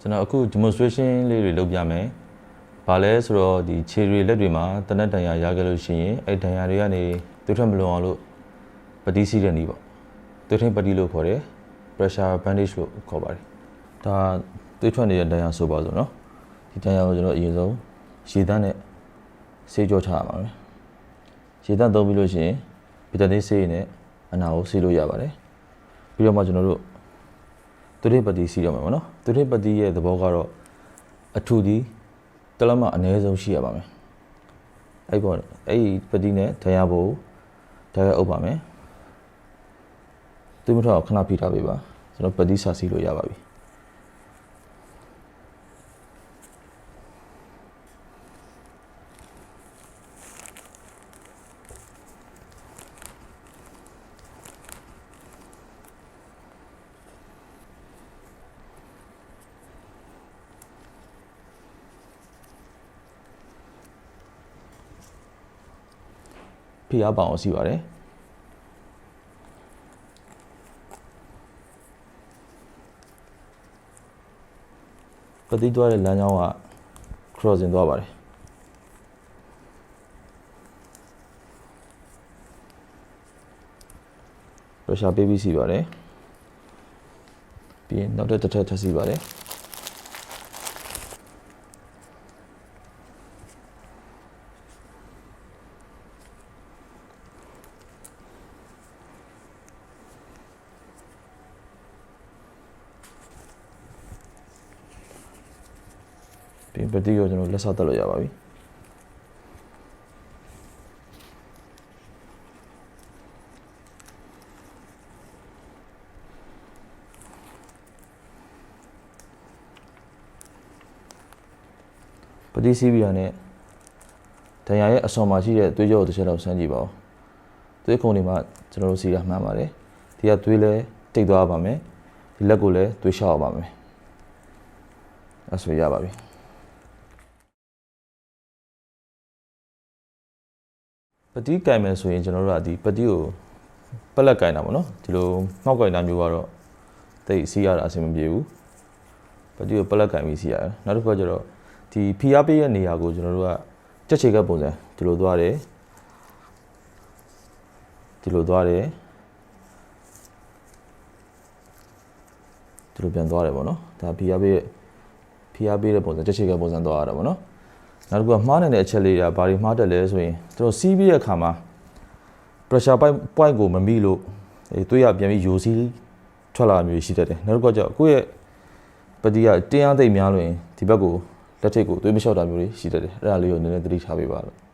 ကျွန်တော်အခု demonstration လေးတွေလုပ်ပြမယ်။ဘာလဲဆိုတော့ဒီခြေတွေလက်တွေမှာတနက်တန်ရာရခဲ့လို့ရှိရင်အဲ့တန်ရာတွေကနေသွေးထွက်မလွန်အောင်လို့ပတိစီးတဲ့နည်းပေါ့။သွေးထင်းပတိလို့ခေါ်တယ်။ pressure bandage လို့ခေါ်ပါတယ်။ဒါသွေးထွက်နေတဲ့တန်ရာဆိုပါစို့နော်။ဒီတန်ရာကိုကျွန်တော်အရင်ဆုံးရေသန့်နဲ့ဆေးကြောထားရမှာပဲ။ရေသန့်သုံးပြီးလို့ရှိရင်ဗီတာမင်ဆေးနဲ့အနာကိုဆေးလို့ရပါတယ်။ပြီးတော့မှကျွန်တော်တို့သွေးထင်းပတိစီးရမှာပေါ့နော်။သွေးထင်းပတိရဲ့သဘောကတော့အထူဒီတလက်မအနည်းဆုံးရှိရပါမယ်။အဲ့ပေါ့အဲ့ဒီပတိနဲ့တန်ရာဘို့ဒါရအုပ်ပါမယ်။သွေးမထွက်အောင်ခဏဖိထားပေးပါ။ကျွန်တော်ပတိစာစီးလို့ရပါပြီ။ဖိအားပေါအောင်စီပါတယ်ပတိသွားတဲ့လမ်းကြောင်းက crossing သွားပါတယ်pressure ပေးပြီးစီပါတယ်ပြီးရင်နောက်တစ်ထပ်ထပ်စီပါတယ်ပတိကိုကျွန်တော်လက်ဆောက်တက်လို့ရပါပြီပတိစီးပြီးရတဲ့ဒဏ်ရာရဲ့အစွန်မှာရှိတဲ့သွေးကြောကိုတစ်ချက်လောက်ဆန်းကြည့်ပါဦးသွေးခုံတွေမှာကျွန်တော်တို့စီးတာမှန်ပါတယ်ဒီကသွေးလဲတိတ်သွားပါမယ်ဒီလက်ကိုလည်းသွေးလျှောက်ပါမယ်အဲ့ဆိုရပါပြီပတိကင်မယ်ဆိုရင်ကျွန်တော်တို့ကဒီပတိကိုပလက်ကင်တာပေါ့နော်ဒီလိုနှောက်ကင်တာမျိုးကတော့တိတ်စီးရတာအဆင်မပြေဘူးပတိကိုပလက်ကင်ပြီးစီးရတယ်နောက်တစ်ခါကျတော့ဒီဖိအားပေးရဲ့နေရာကိုကျွန်တော်တို့ကကြက်ချေကပ်ပုံစံဒီလိုသွားတယ်ဒီလိုသွားတယ်ဒီလိုပြန်သွားတယ်ပေါ့နော်ဒါဖိအားပေးတဲ့ပုံစံကြက်ချေကပ်ပုံစံသွားရတာပေါ့နော်နောက်တစ်ခုကမှားနေတဲ့အချက်လေးတွေကဘာတွေမှားတက်လဲဆိုရင်တို့စီးပြီးတဲ့အခါမှာ pressure point ကိုမမိလို့သွေးရပြန်ပြီးယိုစီးထွက်လာမျိုးရှိတတ်တယ်နောက်တစ်ခုကကျတော့ကိုယ့်ရဲ့ပတိကတင်းအားသိပ်များလို့ရင်ဒီဘက်ကိုလက်ထိပ်ကိုသွေးမလျှောက်တာမျိုးတွေရှိတတ်တယ်အဲ့ဒါလေးကိုနည်းနည်းသတိထားပေးပါလို့